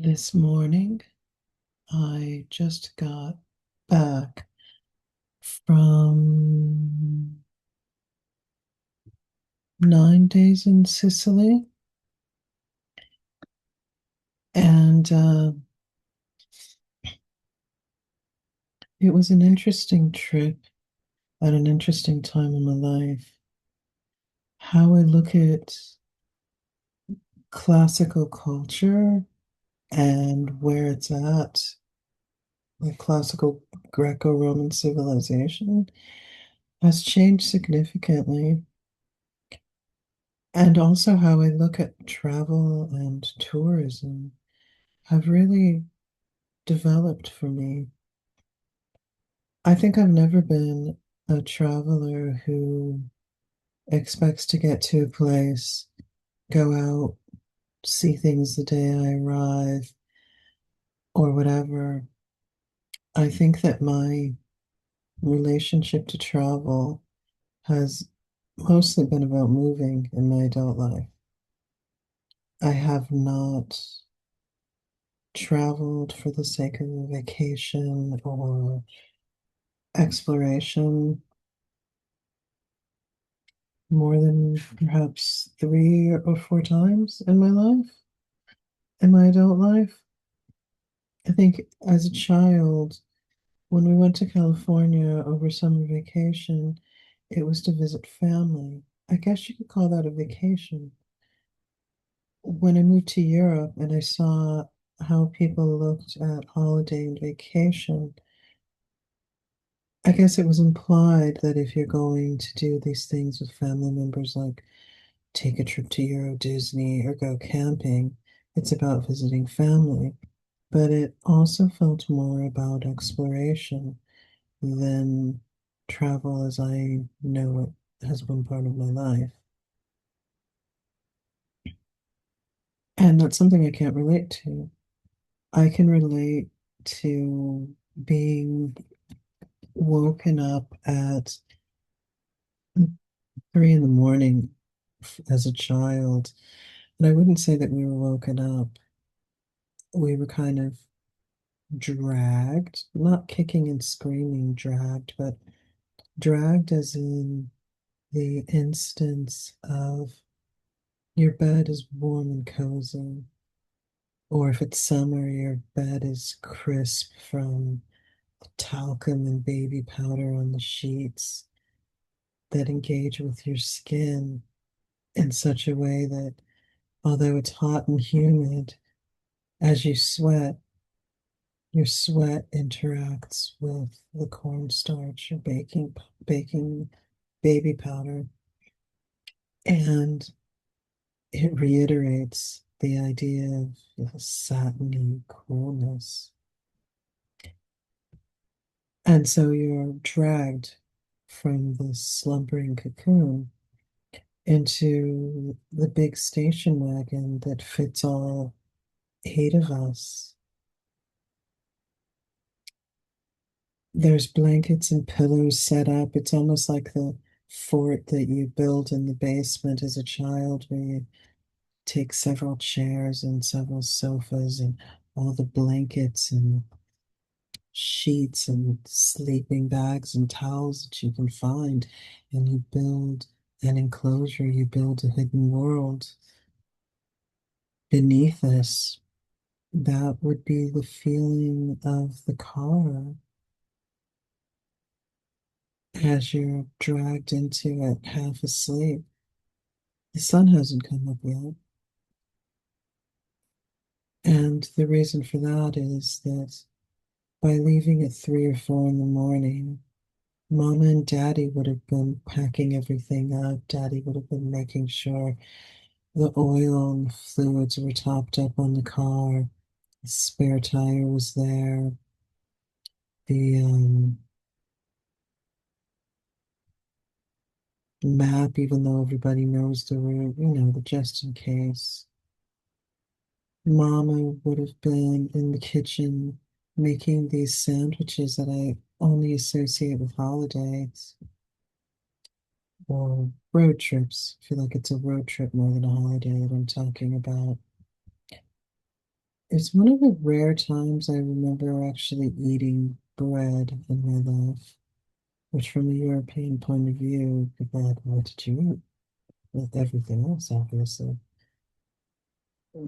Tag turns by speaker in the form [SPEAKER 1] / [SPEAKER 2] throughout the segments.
[SPEAKER 1] This morning, I just got back from 9 days in Sicily, and it was an interesting trip at an interesting time in my life. How I look at classical culture and where it's at, like classical Greco-Roman civilization, has changed significantly. And also how I look at travel and tourism have really developed for me. I think I've never been a traveler who expects to get to a place, go out, see things the day I arrive, or whatever. I think that my relationship to travel has mostly been about moving in my adult life. I have not traveled for the sake of a vacation or exploration more than perhaps 3 or 4 times in my life, in my adult life. I think as a child, when we went to California over summer vacation, it was to visit family. I guess you could call that a vacation. When I moved to Europe and I saw how people looked at holiday and vacation, I guess it was implied that if you're going to do these things with family members, like take a trip to Euro Disney or go camping, it's about visiting family. But it also felt more about exploration than travel as I know it has been part of my life. And that's something I can't relate to. I can relate to being woken up at 3 in the morning as a child. And I wouldn't say that we were woken up. We were kind of dragged, not kicking and screaming, dragged, but dragged as in the instance of your bed is warm and cozy, or if it's summer, your bed is crisp from the talcum and baby powder on the sheets that engage with your skin in such a way that although it's hot and humid, as you sweat, your sweat interacts with the cornstarch or baking baby powder, and it reiterates the idea of a satiny coolness. And so you're dragged from the slumbering cocoon into the big station wagon that fits all 8 of us. There's blankets and pillows set up. It's almost like the fort that you build in the basement as a child, where you take several chairs and several sofas and all the blankets and sheets and sleeping bags and towels that you can find, and you build an enclosure, you build a hidden world beneath this. That would be the feeling of the car as you're dragged into it half asleep. The sun hasn't come up yet. And the reason for that is that by leaving at 3 or 4 in the morning, Mama and Daddy would have been packing everything up. Daddy would have been making sure the oil and the fluids were topped up on the car. The spare tire was there. The map, even though everybody knows the route, the just in case. Mama would have been in the kitchen making these sandwiches that I only associate with holidays or road trips. I feel like it's a road trip more than a holiday that I'm talking about. It's one of the rare times I remember actually eating bread in my life, which from a European point of view, the bread, what did you eat? With everything else, obviously.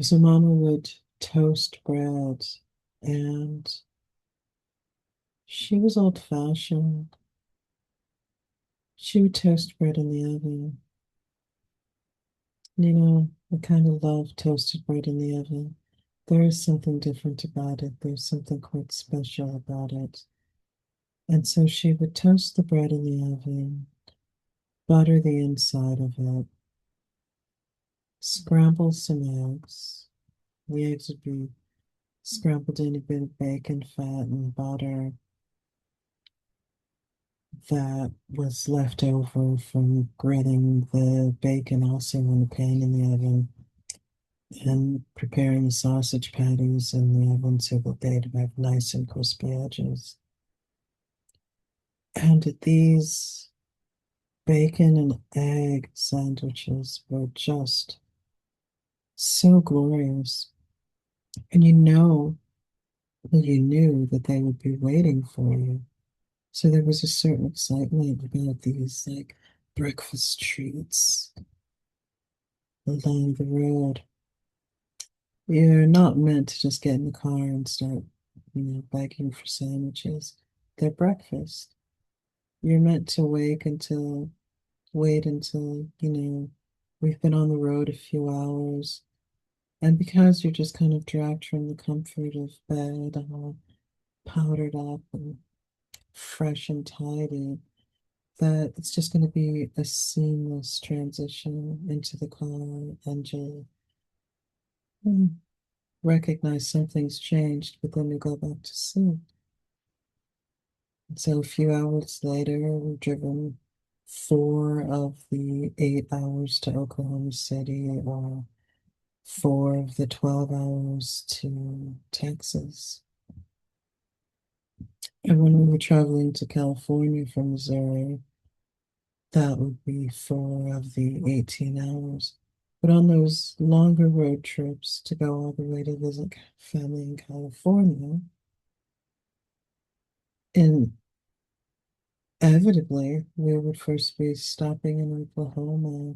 [SPEAKER 1] So Mama would toast bread, and she was old-fashioned. She would toast bread in the oven. I kind of love toasted bread in the oven. There is something different about it. There's something quite special about it. And so she would toast the bread in the oven, butter the inside of it, scramble some eggs. The eggs would be scrambled in a bit of bacon fat and butter that was left over from grilling the bacon also in the pan in the oven and preparing the sausage patties in the oven so that they'd have nice and crispy edges. And these bacon and egg sandwiches were just so glorious. And you knew that they would be waiting for you. So there was a certain excitement about these like breakfast treats along the road. You're not meant to just get in the car and start, begging for sandwiches. They're breakfast. You're meant to wait until, we've been on the road a few hours. And because you're just kind of dragged from the comfort of bed, all powdered up and fresh and tidy, that it's just going to be a seamless transition into the car and you'll mm, recognize something's changed, but then you go back to sleep. So a few hours later, we've driven 4 of the 8 hours to Oklahoma City, or 4 of the 12 hours to Texas. And when we were traveling to California from Missouri, that would be 4 of the 18 hours. But on those longer road trips to go all the way to visit family in California, inevitably we would first be stopping in Oklahoma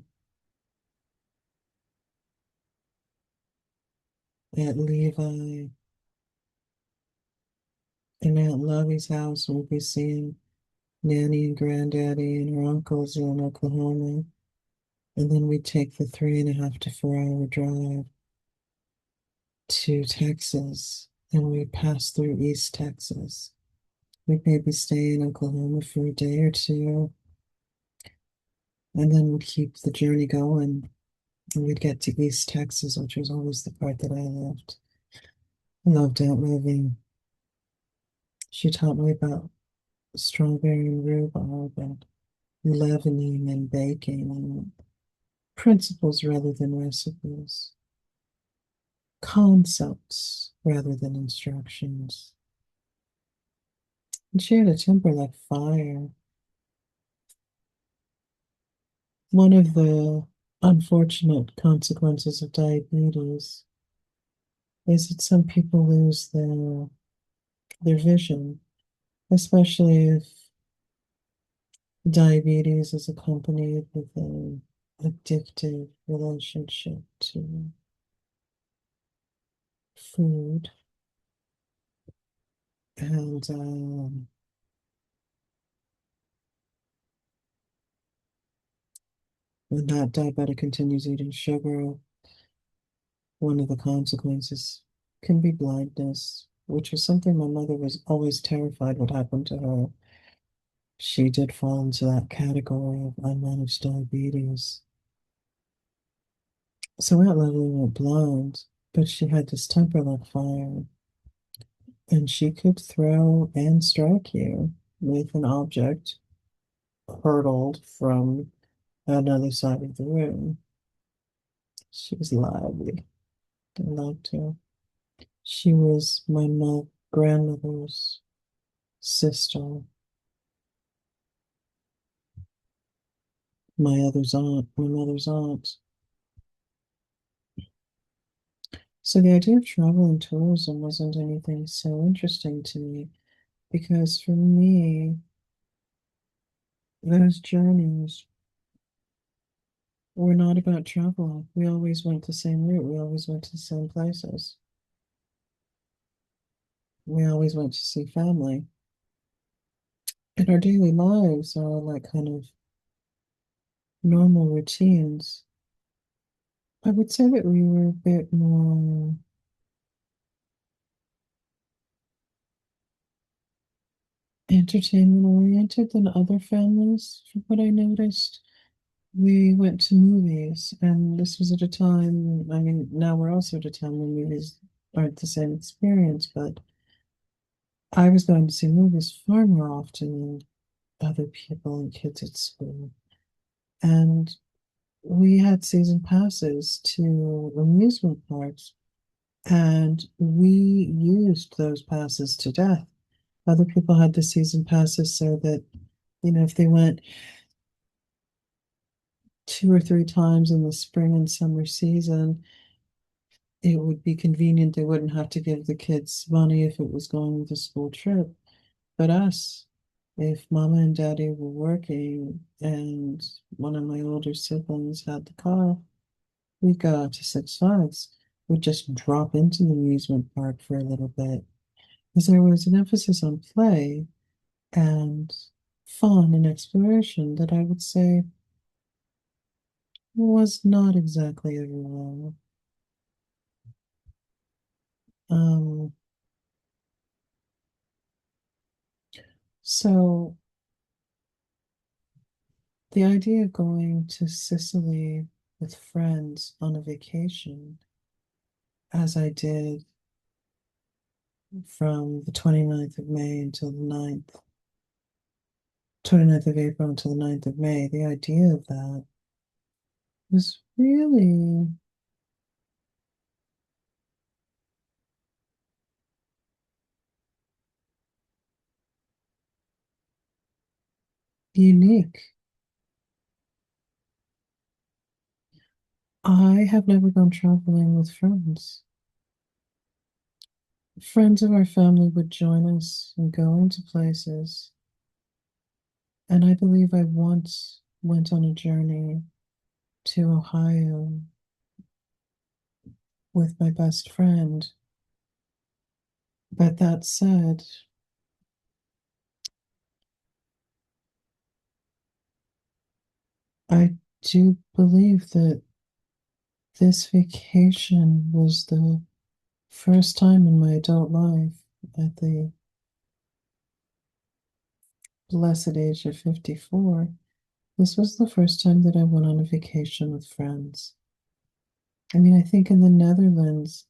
[SPEAKER 1] at Levi and Aunt Lovey's house. We'd be seeing Nanny and Granddaddy and her uncles in Oklahoma. And then we'd take the 3.5 to 4 hour drive to Texas, and we'd pass through East Texas. We'd maybe stay in Oklahoma for a day or two, and then we'd keep the journey going. And we'd get to East Texas, which was always the part that I loved. I loved Aunt Living. She taught me about strawberry and rhubarb and leavening and baking and principles rather than recipes, concepts rather than instructions. And she had a temper like fire. One of the unfortunate consequences of diabetes is that some people lose their vision, especially if diabetes is accompanied with an addictive relationship to food. And when that diabetic continues eating sugar, one of the consequences can be blindness, which is something my mother was always terrified would happen to her. She did fall into that category of unmanaged diabetes. So Aunt Lovely went blind, but she had this temper like fire, and she could throw and strike you with an object hurtled from another side of the room. She was lively. I loved her. She was my grandmother's sister, my mother's aunt. So the idea of travel and tourism wasn't anything so interesting to me because for me, those journeys were not about travel. We always went the same route. We always went to the same places. We always went to see family. And our daily lives are like kind of normal routines. I would say that we were a bit more entertainment oriented than other families, from what I noticed. We went to movies, and this was at a time, I mean, now we're also at a time when movies aren't the same experience, but I was going to see movies far more often than other people and kids at school. And we had season passes to amusement parks, and we used those passes to death. Other people had the season passes so that, if they went 2 or 3 times in the spring and summer season, it would be convenient. They wouldn't have to give the kids money if it was going with a school trip. But us, if mama and daddy were working and one of my older siblings had the car, we'd go out to Six Flags. We'd just drop into the amusement park for a little bit. Because there was an emphasis on play and fun and exploration that I would say was not exactly everywhere. Um, so the idea of going to Sicily with friends on a vacation, as I did from the 29th of May until the 29th of April until the 9th of May, the idea of that was really unique. I have never gone traveling with friends. Friends of our family would join us and go into places. And I believe I once went on a journey to Ohio with my best friend. But that said, I do believe that this vacation was the first time in my adult life at the blessed age of 54. This was the first time that I went on a vacation with friends. I mean, I think in the Netherlands,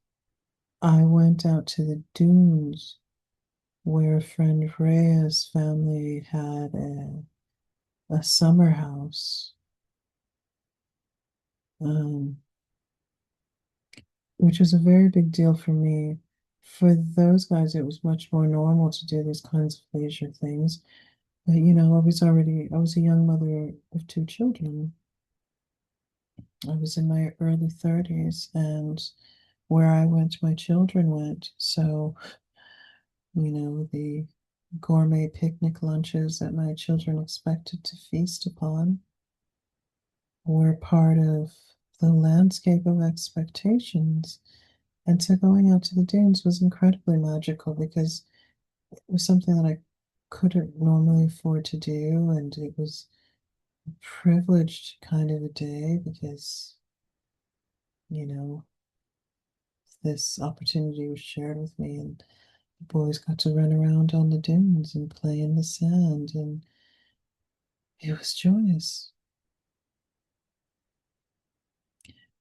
[SPEAKER 1] I went out to the dunes where a friend Rhea's family had a summer house, um, which was a very big deal for me. For those guys, it was much more normal to do these kinds of leisure things. But, I was a young mother of 2 children. I was in my early 30s, and where I went, my children went. So, the gourmet picnic lunches that my children expected to feast upon were part of the landscape of expectations. And so going out to the dunes was incredibly magical because it was something that I couldn't normally afford to do. And it was a privileged kind of a day because, you know, this opportunity was shared with me. And the boys got to run around on the dunes and play in the sand. And it was joyous.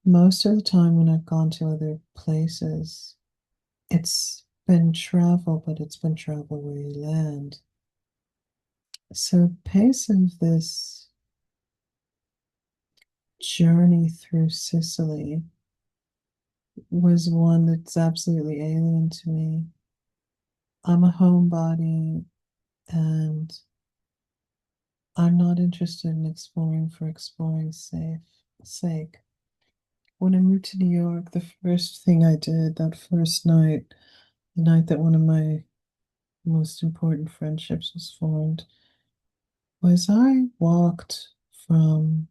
[SPEAKER 1] Most of the time when I've gone to other places, it's been travel, but it's been travel where you land. So, the pace of this journey through Sicily was one that's absolutely alien to me. I'm a homebody and I'm not interested in exploring for exploring's sake. when I moved to New York, the first thing I did that first night, the night that one of my most important friendships was formed, was I walked from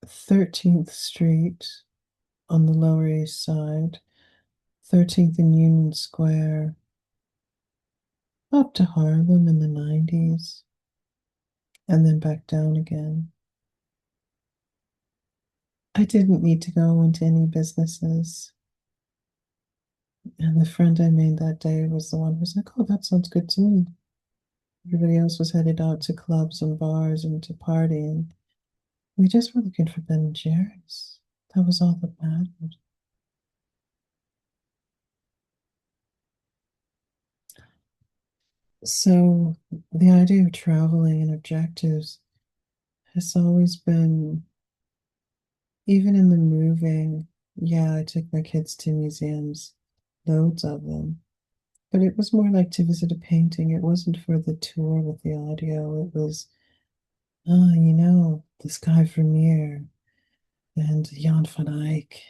[SPEAKER 1] 13th Street on the Lower East Side, 13th and Union Square, up to Harlem in the 90s, and then back down again. I didn't need to go into any businesses. And the friend I made that day was the one who was like, oh, that sounds good to me. Everybody else was headed out to clubs and bars and to partying. We just were looking for Ben and Jerry's. That was all that mattered. So the idea of traveling and objectives has always been, even in the moving, yeah, I took my kids to museums, loads of them. But it was more like to visit a painting. It wasn't for the tour with the audio. It was, oh, this guy Vermeer and Jan van Eyck.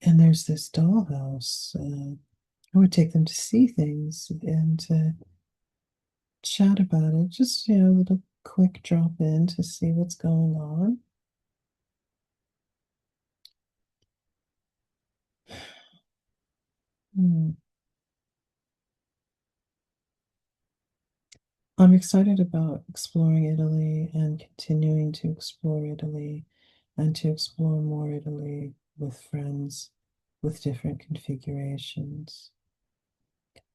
[SPEAKER 1] And there's this dollhouse. I would take them to see things and to chat about it. Just, a little quick drop in to see what's going on. Hmm. I'm excited about exploring Italy and continuing to explore Italy and to explore more Italy with friends with different configurations.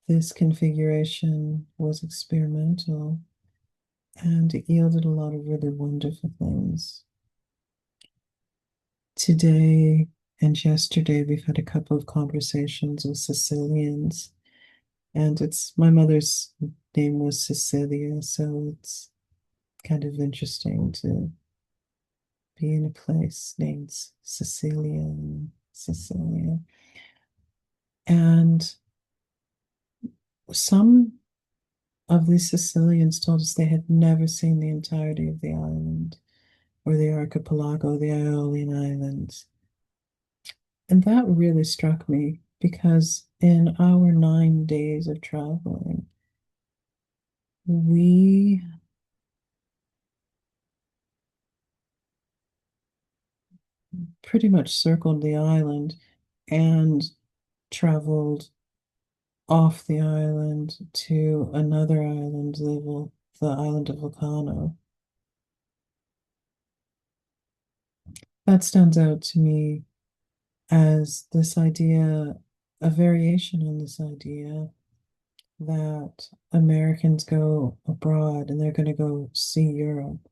[SPEAKER 1] This configuration was experimental and it yielded a lot of really wonderful things. Today and yesterday, we've had a couple of conversations with Sicilians, and it's my mother's name was Cecilia, so it's kind of interesting to be in a place named Cecilia. And some of these Sicilians told us they had never seen the entirety of the island or the archipelago, the Aeolian Islands. And that really struck me because in our 9 days of traveling, we pretty much circled the island and traveled off the island to another island, the island of Vulcano. That stands out to me as this idea, a variation on this idea that Americans go abroad and they're going to go see Europe.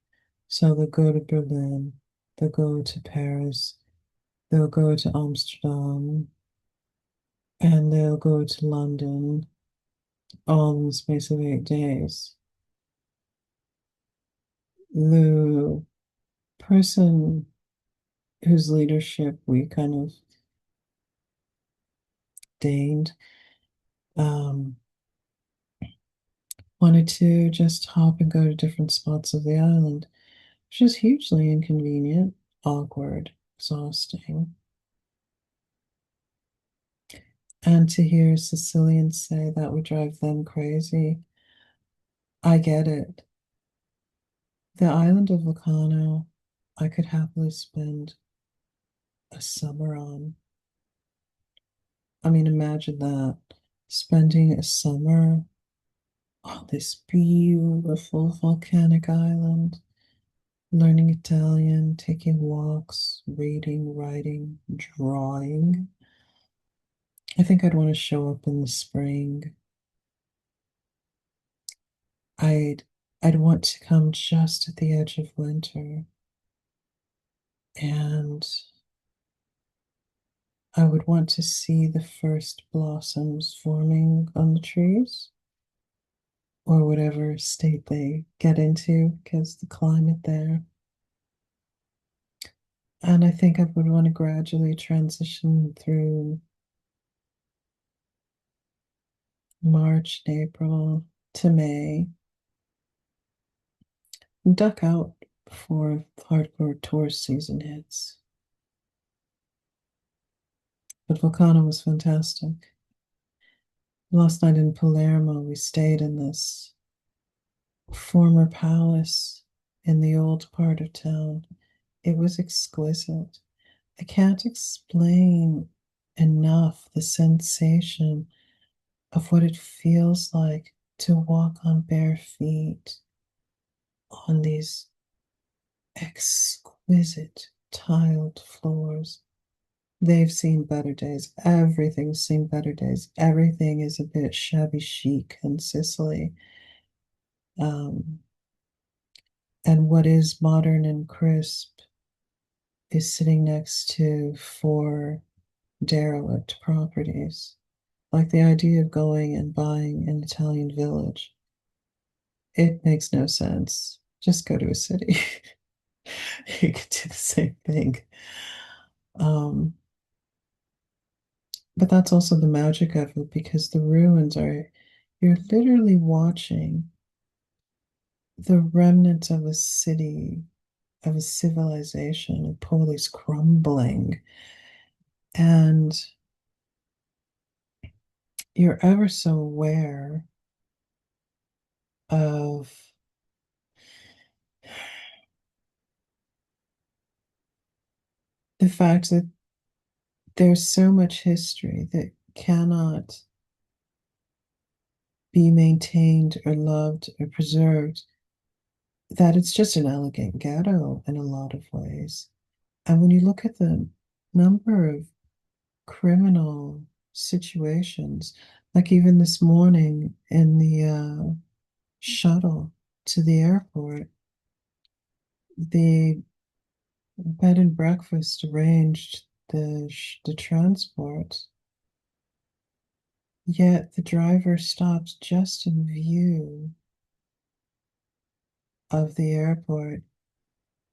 [SPEAKER 1] So they'll go to Berlin, they'll go to Paris, they'll go to Amsterdam, and they'll go to London all in the space of 8 days. The person whose leadership we kind of deigned um, wanted to just hop and go to different spots of the island, which is hugely inconvenient, awkward, exhausting. And to hear Sicilians say that would drive them crazy, I get it. The island of Vulcano, I could happily spend a summer on. I mean, imagine that. Spending a summer on this beautiful volcanic island, learning Italian, taking walks, reading, writing, drawing. I think I'd want to show up in the spring. I'd I'd want to come just at the edge of winter, and I would want to see the first blossoms forming on the trees or whatever state they get into because the climate there. And I think I would want to gradually transition through March and April to May, duck out before hardcore tourist season hits. But Volcano was fantastic. Last night in Palermo, we stayed in this former palace in the old part of town. It was exquisite. I can't explain enough the sensation of what it feels like to walk on bare feet on these exquisite tiled floors. They've seen better days. Everything's seen better days. Everything is a bit shabby chic in Sicily. Um, and what is modern and crisp is sitting next to four derelict properties. Like the idea of going and buying an Italian village, it makes no sense. Just go to a city. You could do the same thing. Um, but that's also the magic of it because the ruins are, you're literally watching the remnants of a city, of a civilization, a polis crumbling. And you're ever so aware of the fact that there's so much history that cannot be maintained or loved or preserved, that it's just an elegant ghetto in a lot of ways. And when you look at the number of criminal situations, like even this morning in the shuttle to the airport, the bed and breakfast arranged the transport, yet the driver stopped just in view of the airport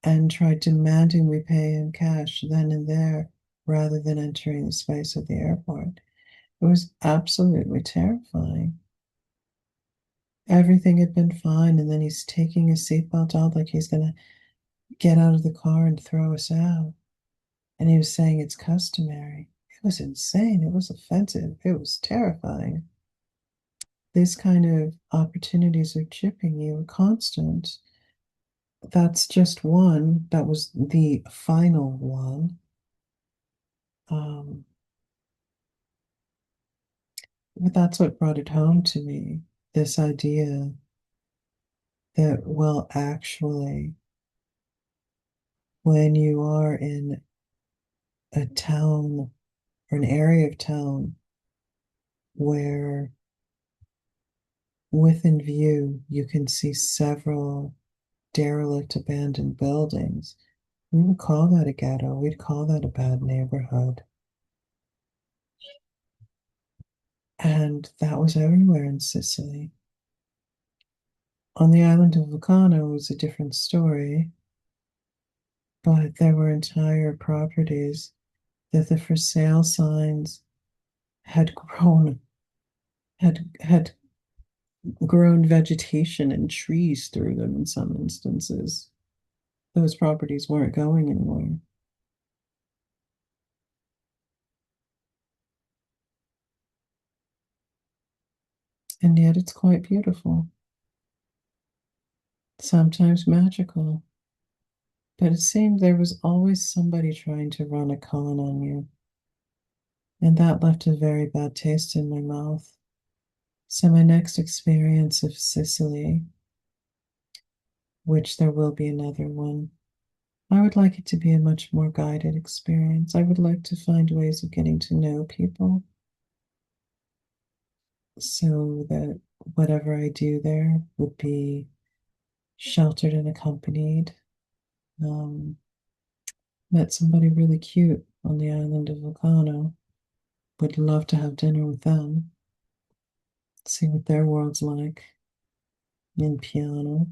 [SPEAKER 1] and tried demanding we pay in cash then and there rather than entering the space of the airport. It was absolutely terrifying. Everything had been fine, and then he's taking his seatbelt off like he's going to get out of the car and throw us out. And he was saying it's customary. It was insane. It was offensive. It was terrifying. These kind of opportunities of chipping you are constant. That's just one. That was the final one. Um, but that's what brought it home to me. This idea that, well, actually, when you are in a town or an area of town where within view you can see several derelict abandoned buildings, we would call that a ghetto. We'd call that a bad neighborhood. And that was everywhere in Sicily. On the island of Vulcano was a different story, but there were entire properties that the for sale signs had had grown vegetation and trees through them in some instances. Those properties weren't going anywhere. And yet it's quite beautiful, sometimes magical. But it seemed there was always somebody trying to run a con on you. And that left a very bad taste in my mouth. So my next experience of Sicily, which there will be another one, I would like it to be a much more guided experience. I would like to find ways of getting to know people so that whatever I do there would be sheltered and accompanied. Um, Met somebody really cute on the island of Vulcano. Would love to have dinner with them, see what their world's like in piano.